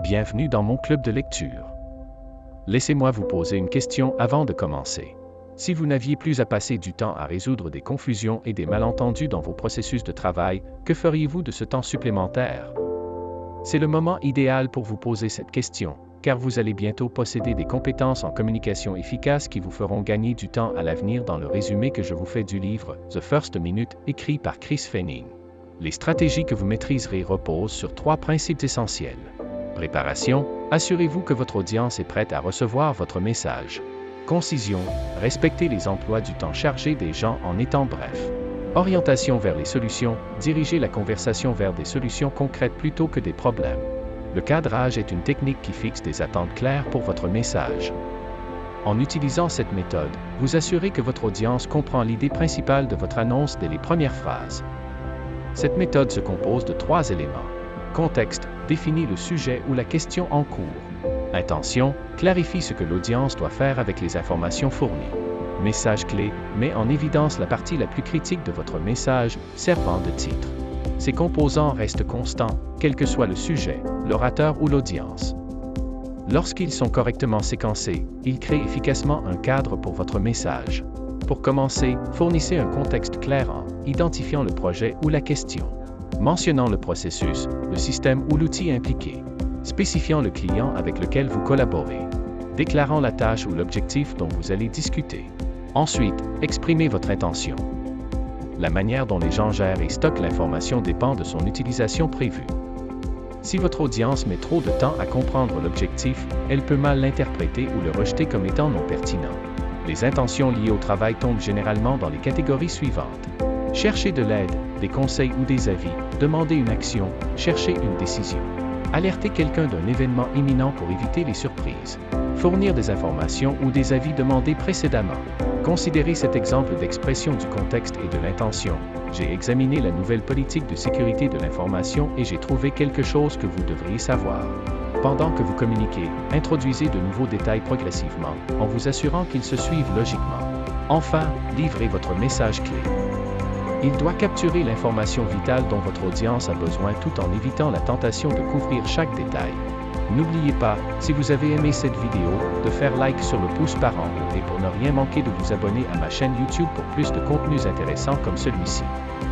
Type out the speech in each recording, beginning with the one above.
Bienvenue dans mon club de lecture. Laissez-moi vous poser une question avant de commencer. Si vous n'aviez plus à passer du temps à résoudre des confusions et des malentendus dans vos processus de travail, que feriez-vous de ce temps supplémentaire? C'est le moment idéal pour vous poser cette question, car vous allez bientôt posséder des compétences en communication efficace qui vous feront gagner du temps à l'avenir dans le résumé que je vous fais du livre The First Minute, écrit par Chris Fanning. Les stratégies que vous maîtriserez reposent sur 3 principes essentiels. Préparation, assurez-vous que votre audience est prête à recevoir votre message. Concision, respectez les emplois du temps chargé des gens en étant bref. Orientation vers les solutions, dirigez la conversation vers des solutions concrètes plutôt que des problèmes. Le cadrage est une technique qui fixe des attentes claires pour votre message. En utilisant cette méthode, vous assurez que votre audience comprend l'idée principale de votre annonce dès les premières phrases. Cette méthode se compose de 3 éléments. Contexte, définit le sujet ou la question en cours. Intention, clarifie ce que l'audience doit faire avec les informations fournies. Message clé, met en évidence la partie la plus critique de votre message, servant de titre. Ces composants restent constants, quel que soit le sujet, l'orateur ou l'audience. Lorsqu'ils sont correctement séquencés, ils créent efficacement un cadre pour votre message. Pour commencer, fournissez un contexte clair en identifiant le projet ou la question, mentionnant le processus, le système ou l'outil impliqué, spécifiant le client avec lequel vous collaborez, déclarant la tâche ou l'objectif dont vous allez discuter. Ensuite, exprimez votre intention. La manière dont les gens gèrent et stockent l'information dépend de son utilisation prévue. Si votre audience met trop de temps à comprendre l'objectif, elle peut mal l'interpréter ou le rejeter comme étant non pertinent. Les intentions liées au travail tombent généralement dans les catégories suivantes. Chercher de l'aide, des conseils ou des avis, demander une action, chercher une décision. Alerter quelqu'un d'un événement imminent pour éviter les surprises. Fournir des informations ou des avis demandés précédemment. Considérez cet exemple d'expression du contexte et de l'intention. J'ai examiné la nouvelle politique de sécurité de l'information et j'ai trouvé quelque chose que vous devriez savoir. Pendant que vous communiquez, introduisez de nouveaux détails progressivement, en vous assurant qu'ils se suivent logiquement. Enfin, livrez votre message clé. Il doit capturer l'information vitale dont votre audience a besoin tout en évitant la tentation de couvrir chaque détail. N'oubliez pas, si vous avez aimé cette vidéo, de faire like sur le pouce par en haut et pour ne rien manquer de vous abonner à ma chaîne YouTube pour plus de contenus intéressants comme celui-ci.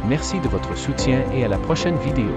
Merci de votre soutien et à la prochaine vidéo.